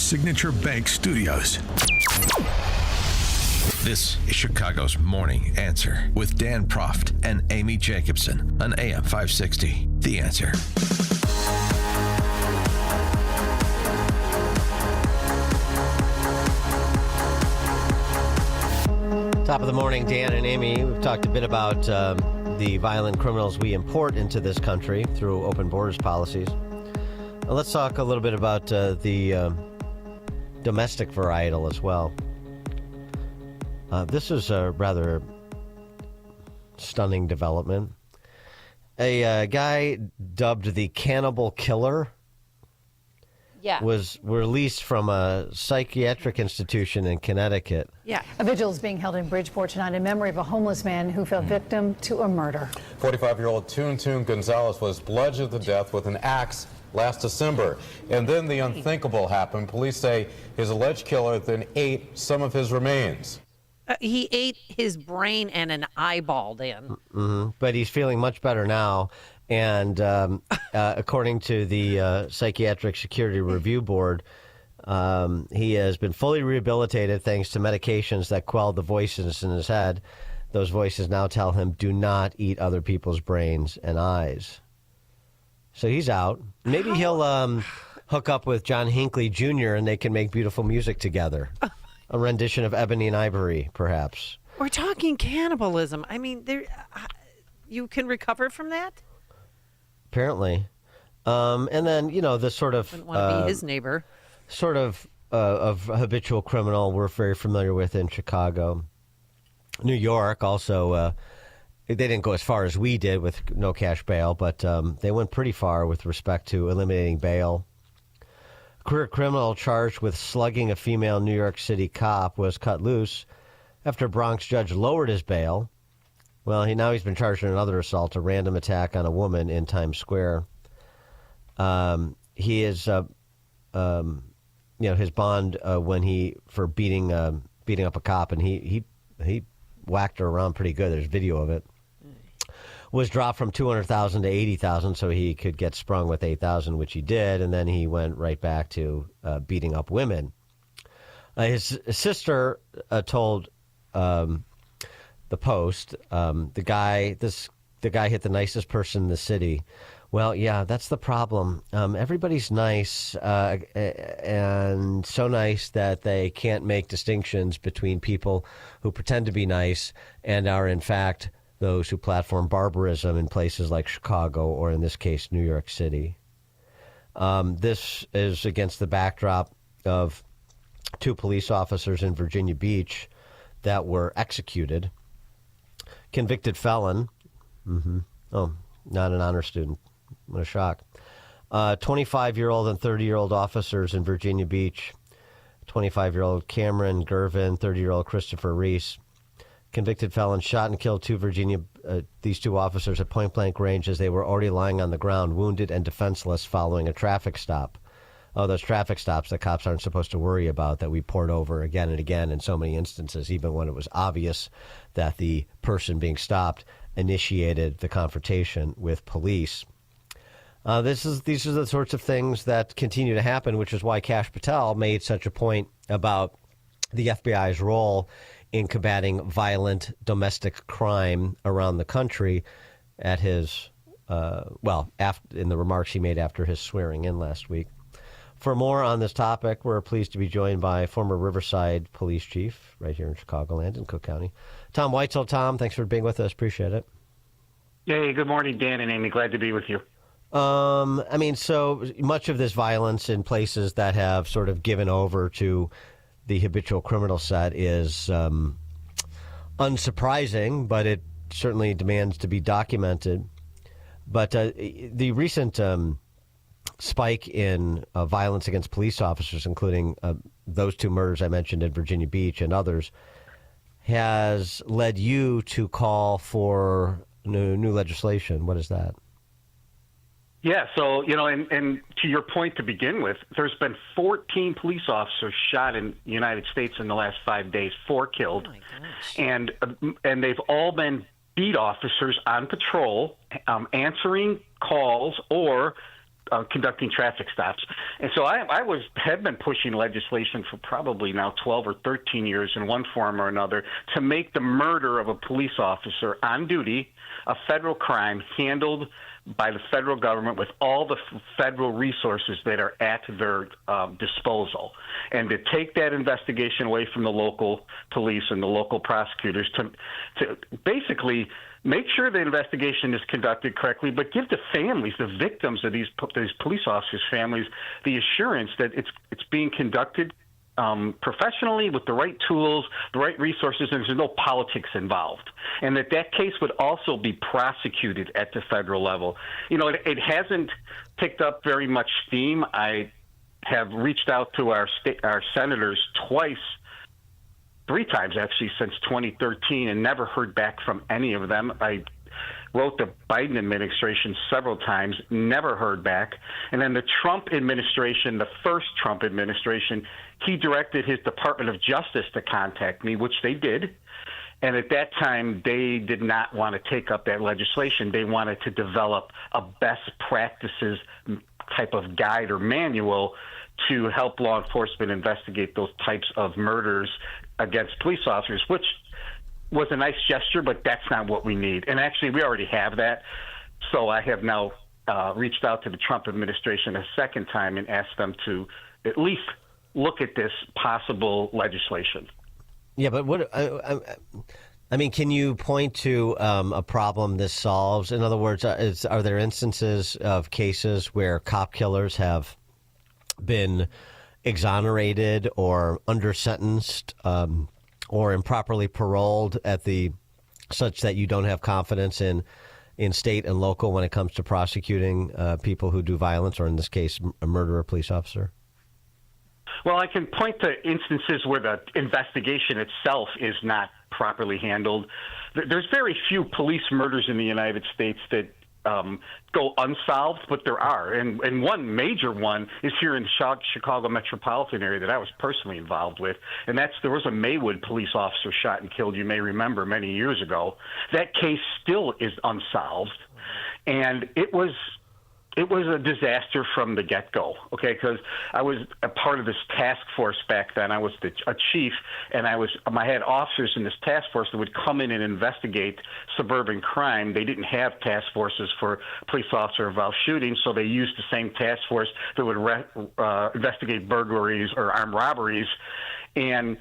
Signature Bank Studios. This is Chicago's Morning Answer with Dan Proft and Amy Jacobson on AM 560. The Answer. Top of the morning, Dan and Amy. We've talked a bit about the violent criminals we import into this country through open borders policies. Let's talk a little bit about the domestic varietal as well. This is a rather stunning development. A guy dubbed the Cannibal Killer was released from a psychiatric institution in Connecticut. A vigil is being held in Bridgeport tonight in memory of a homeless man who fell victim to a murder. 45-year-old Toon Gonzalez was bludgeoned to death with an axe last December. And then the unthinkable happened. Police say his alleged killer then ate some of his remains. He ate his brain and an eyeball, Dan. Mm-hmm. But he's feeling much better now. And according to the Psychiatric Security Review Board, he has been fully rehabilitated thanks to medications that quelled the voices in his head. Those voices now tell him, do not eat other people's brains and eyes. So he's out. Maybe he'll hook up with John Hinckley Jr. and they can make beautiful music together. A rendition of Ebony and Ivory, perhaps. We're talking cannibalism. I mean, you can recover from that? Apparently. And then, the sort of... Wouldn't want to be his neighbor. Sort of habitual criminal we're very familiar with in Chicago. New York also, they didn't go as far as we did with no cash bail, but they went pretty far with respect to eliminating bail. A career criminal charged with slugging a female New York City cop was cut loose after a Bronx judge lowered his bail. Well, he's been charged with another assault, a random attack on a woman in Times Square. He is, his bond for beating up a cop, and he whacked her around pretty good. There's video of it. Was dropped from $200,000 to $80,000, so he could get sprung with $8,000, which he did, and then he went right back to beating up women. His sister told the Post, the guy hit the nicest person in the city. Well, yeah, that's the problem. Everybody's nice, and so nice that they can't make distinctions between people who pretend to be nice and are, in fact, those who platform barbarism in places like Chicago or, in this case, New York City. This is against the backdrop of 2 police officers in Virginia Beach that were executed. Convicted felon. Oh, not an honor student. What a shock. 25-year-old and 30-year-old officers in Virginia Beach. 25-year-old Cameron Gervin, 30-year-old Christopher Reese. Convicted felon shot and killed these 2 officers at point-blank range as they were already lying on the ground, wounded and defenseless following a traffic stop. Oh, those traffic stops that cops aren't supposed to worry about that we poured over again and again in so many instances, even when it was obvious that the person being stopped initiated the confrontation with police. These are the sorts of things that continue to happen, which is why Kash Patel made such a point about the FBI's role in combating violent domestic crime around the country at his, in the remarks he made after his swearing in last week. For more on this topic, we're pleased to be joined by former Riverside police chief right here in Chicagoland and Cook County, Tom Weitzel. Tom, thanks for being with us. Appreciate it. Hey, good morning, Dan and Amy. Glad to be with you. So much of this violence in places that have sort of given over to the habitual criminal set is unsurprising, but it certainly demands to be documented. But the recent spike in violence against police officers, including those 2 murders I mentioned in Virginia Beach and others, has led you to call for new legislation. What is that? Yeah, so, and to your point to begin with, there's been 14 police officers shot in the United States in the last 5 days, 4 killed. Oh and they've all been beat officers on patrol, answering calls or conducting traffic stops. And so I have been pushing legislation for probably now 12 or 13 years in one form or another to make the murder of a police officer on duty a federal crime handled by the federal government with all the federal resources that are at their disposal, and to take that investigation away from the local police and the local prosecutors to basically make sure the investigation is conducted correctly, but give the families, the victims of these police officers' families, the assurance that it's being conducted professionally with the right tools, the right resources, and there's no politics involved. And that case would also be prosecuted at the federal level. You know, it hasn't picked up very much steam. I have reached out to our senators three times actually since 2013 and never heard back from any of them. I wrote the Biden administration several times, never heard back. And then the Trump administration, the first Trump administration, he directed his Department of Justice to contact me, which they did. And at that time, they did not want to take up that legislation. They wanted to develop a best practices type of guide or manual to help law enforcement investigate those types of murders against police officers, which was a nice gesture, but that's not what we need. And actually, we already have that. So I have now reached out to the Trump administration a second time and asked them to at least look at this possible legislation. Yeah, but what I mean, can you point to a problem this solves? In other words, are there instances of cases where cop killers have been exonerated or under-sentenced or improperly paroled such that you don't have confidence in state and local when it comes to prosecuting people who do violence, or in this case, murder a police officer? Well, I can point to instances where the investigation itself is not properly handled. There's very few police murders in the United States that go unsolved, but there are. And one major one is here in the Chicago metropolitan area that I was personally involved with. And there was a Maywood police officer shot and killed, you may remember, many years ago. That case still is unsolved. And it was a disaster from the get-go, okay, because I was a part of this task force back then. I was a chief, and I had officers in this task force that would come in and investigate suburban crime. They didn't have task forces for police officer-involved shootings, so they used the same task force that would investigate burglaries or armed robberies. And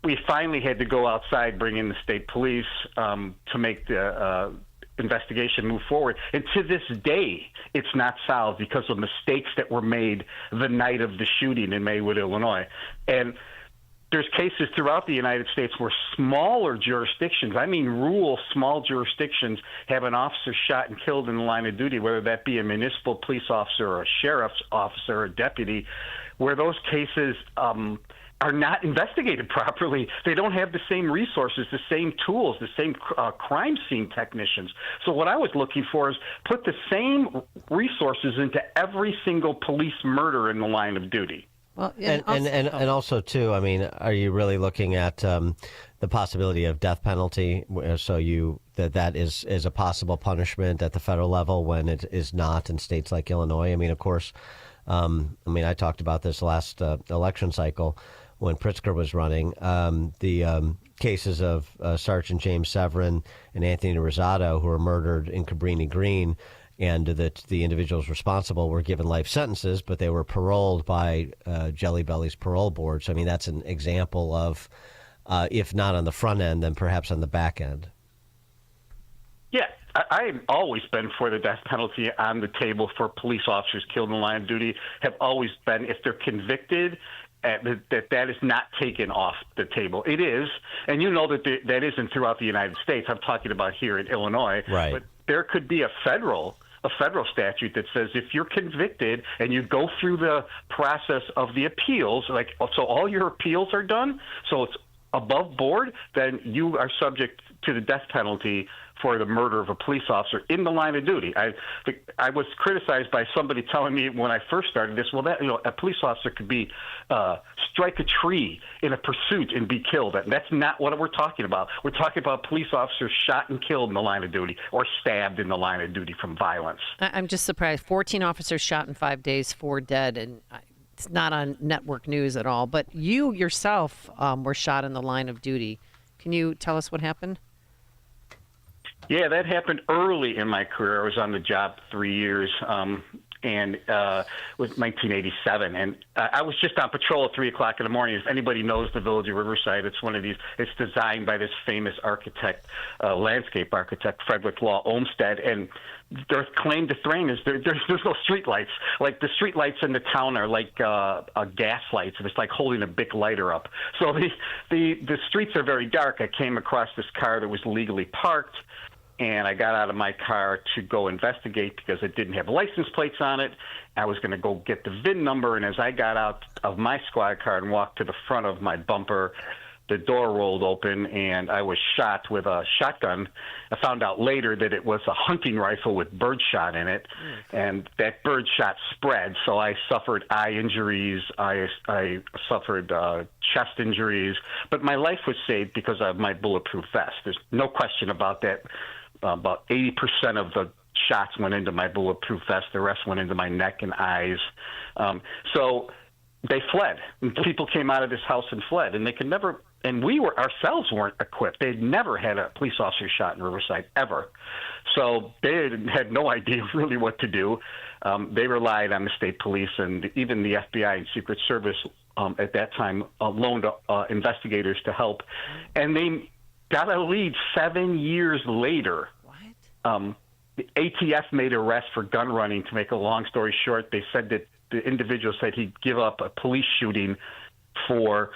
we finally had to go outside, bring in the state police to make the investigation move forward. And to this day, it's not solved because of mistakes that were made the night of the shooting in Maywood, Illinois. And there's cases throughout the United States where smaller jurisdictions, I mean rural small jurisdictions, have an officer shot and killed in the line of duty, whether that be a municipal police officer or a sheriff's officer or a deputy, where those cases are not investigated properly. They don't have the same resources, the same tools, the same crime scene technicians. So what I was looking for is put the same resources into every single police murder in the line of duty. Well, and also too, I mean, are you really looking at the possibility of death penalty? So that is a possible punishment at the federal level when it is not in states like Illinois. I mean, of course, I talked about this last election cycle when Pritzker was running, the cases of Sergeant James Severin and Anthony Rosado, who were murdered in Cabrini Green, and the individuals responsible were given life sentences, but they were paroled by Jelly Belly's parole board. So, I mean, that's an example of, if not on the front end, then perhaps on the back end. Yeah, I've always been for the death penalty on the table for police officers killed in the line of duty, have always been, if they're convicted, that is not taken off the table. It is, and you know that isn't throughout the United States. I'm talking about here in Illinois. Right. But there could be a federal statute that says if you're convicted and you go through the process of the appeals, so all your appeals are done, so it's above board, then you are subject to the death penalty for the murder of a police officer in the line of duty. I was criticized by somebody telling me when I first started this, well, that a police officer could be strike a tree in a pursuit and be killed. And that's not what we're talking about. We're talking about police officers shot and killed in the line of duty or stabbed in the line of duty from violence. I'm just surprised. 14 officers shot in 5 days, 4 dead, and it's not on network news at all. But you yourself were shot in the line of duty. Can you tell us what happened? Yeah, that happened early in my career. I was on the job 3 years, and it was 1987. And I was just on patrol at 3 o'clock in the morning. If anybody knows the village of Riverside, it's one of these. It's designed by this famous architect, landscape architect, Frederick Law Olmsted. And their claim to fame is there's no street lights. Like the street lights in the town are like gas lights. It's like holding a big lighter up. So the streets are very dark. I came across this car that was legally parked, and I got out of my car to go investigate because it didn't have license plates on it. I was going to go get the VIN number, and as I got out of my squad car and walked to the front of my bumper, the door rolled open, and I was shot with a shotgun. I found out later that it was a hunting rifle with birdshot in it, and that birdshot spread. So I suffered eye injuries. I suffered chest injuries, but my life was saved because of my bulletproof vest. There's no question about that. About 80% of the shots went into my bulletproof vest. The rest went into my neck and eyes. So they fled. People came out of this house and fled, and they could never. And we ourselves weren't equipped. They'd never had a police officer shot in Riverside ever. So they had no idea really what to do. They relied on the state police and even the FBI and Secret Service at that time loaned investigators to help. And they got a lead 7 years later. What? The ATF made arrests for gun running. To make a long story short, they said that the individual said he'd give up a police shooting for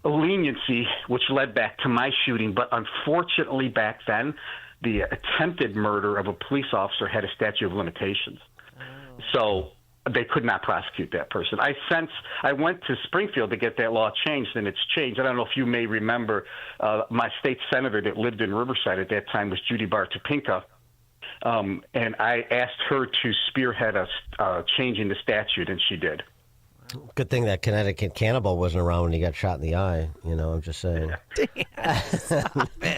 leniency, which led back to my shooting. But unfortunately, back then, the attempted murder of a police officer had a statute of limitations. Oh. So they could not prosecute that person. I went to Springfield to get that law changed, and it's changed. I don't know if you may remember, my state senator that lived in Riverside at that time was Judy Bar Topinka. And I asked her to spearhead a changing the statute, and she did. Good thing that Connecticut cannibal wasn't around when he got shot in the eye. I'm just saying.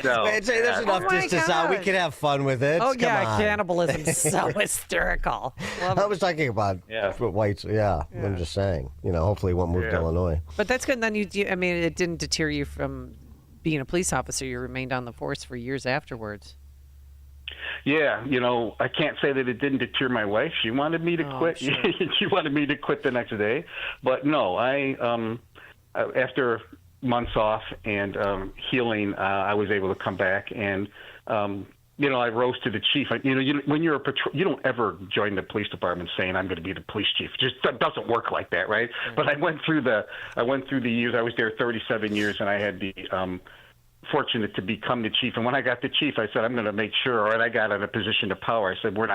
No. There's enough distance out. We can have fun with it. Oh, Come yeah, on. cannibalism's so hysterical. I was talking about Weitzel. Yeah, I'm just saying. Hopefully he won't move to Illinois. But that's good. Then it didn't deter you from being a police officer. You remained on the force for years afterwards. Yeah, I can't say that it didn't deter my wife. She wanted me to quit. Sure. She wanted me to quit the next day. But no, after months off and healing, I was able to come back. And, I rose to the chief. When you're a patrol, you don't ever join the police department saying, I'm going to be the police chief. It just doesn't work like that, right? Mm-hmm. But I went through the years. I was there 37 years, and I had the fortunate to become the chief. And when I got the chief, I said, I'm going to make sure, and I got in a position of power. I said, we're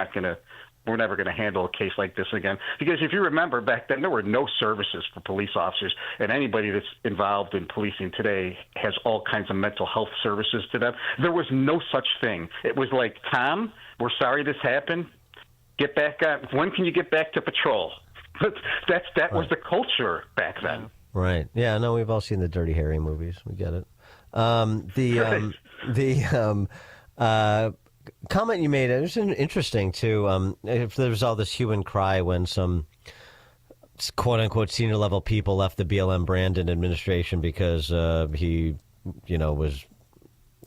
never going to handle a case like this again. Because if you remember back then, there were no services for police officers, and anybody that's involved in policing today has all kinds of mental health services to them. There was no such thing. It was like, Tom, we're sorry this happened. Get back on. When can you get back to patrol? That was the culture back then. Right. Yeah, no, we've all seen the Dirty Harry movies. We get it. Comment you made, it was interesting too. If there was all this hue and cry when some quote unquote senior level people left the BLM Brandon administration because he, was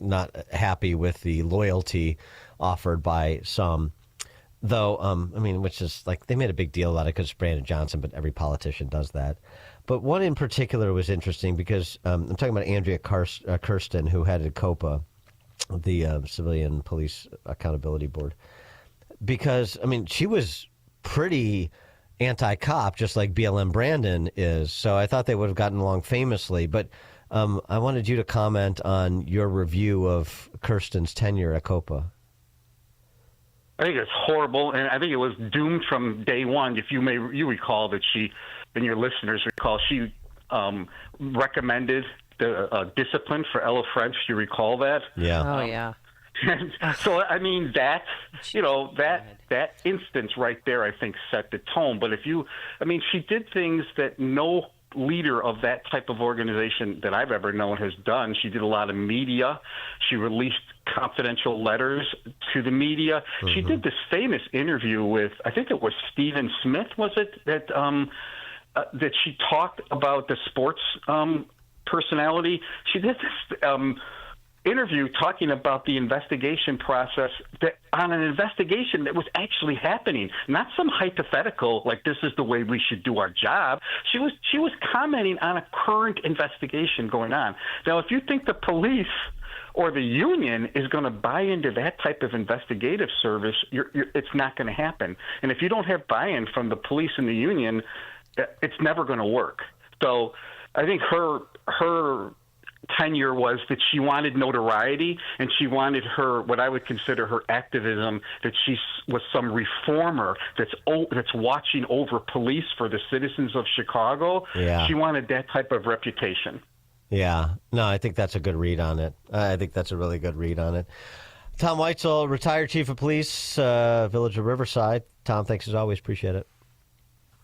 not happy with the loyalty offered by some. Though, which is like they made a big deal about it because it's Brandon Johnson, but every politician does that. But one in particular was interesting because I'm talking about Andrea Kersten, who headed COPA, the Civilian Police Accountability Board. Because, she was pretty anti-cop, just like BLM Brandon is. So I thought they would have gotten along famously. But I wanted you to comment on your review of Kersten's tenure at COPA. I think it's horrible, and I think it was doomed from day one. If you recall that she, and your listeners recall, she recommended discipline for Ella French. You recall that? Yeah. Oh, yeah. So I mean that that instance right there, I think, set the tone. But she did things that no leader of that type of organization that I've ever known has done. She did a lot of media. She released confidential letters to the media. Mm-hmm. She did this famous interview with, I think it was Stephen Smith, was it, that she talked about the sports personality. She did this interview talking about the investigation process, on an investigation that was actually happening, not some hypothetical like this is the way we should do our job. She was commenting on a current investigation going on. Now, if you think the police or the union is going to buy into that type of investigative service, it's not going to happen. And if you don't have buy-in from the police and the union, it's never going to work. So I think her tenure was that she wanted notoriety, and she wanted what I would consider her activism, that she was some reformer that's watching over police for the citizens of Chicago. Yeah. She wanted that type of reputation. Yeah. No, I think that's a good read on it. I think that's a really good read on it. Tom Weitzel, retired chief of police, Village of Riverside. Tom, thanks as always. Appreciate it.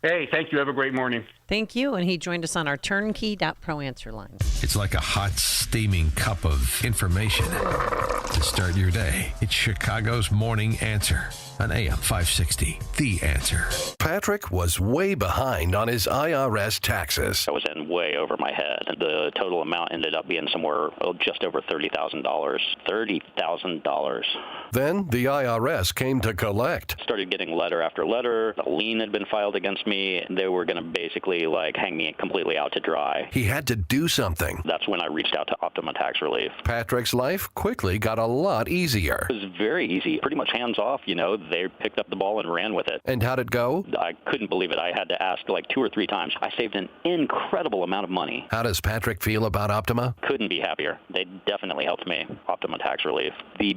Hey, thank you. Have a great morning. Thank you. And he joined us on our turnkey.pro answer line. It's like a hot, steaming cup of information to start your day. It's Chicago's Morning Answer on AM 560. The Answer. Patrick was way behind on his IRS taxes. I was in way over my head. The total amount ended up being somewhere just over $30,000. $30,000. Then the IRS came to collect. Started getting letter after letter. A lien had been filed against me. They were going to basically hang me completely out to dry. He had to do something. That's when I reached out to Optima Tax Relief. Patrick's life quickly got a lot easier. It was very easy, pretty much hands off. They picked up the ball and ran with it. And how'd it go? I couldn't believe it. I had to ask 2 or 3 times. I saved an incredible amount of money. How does Patrick feel about Optima? Couldn't be happier. They definitely helped me. Optima Tax Relief. The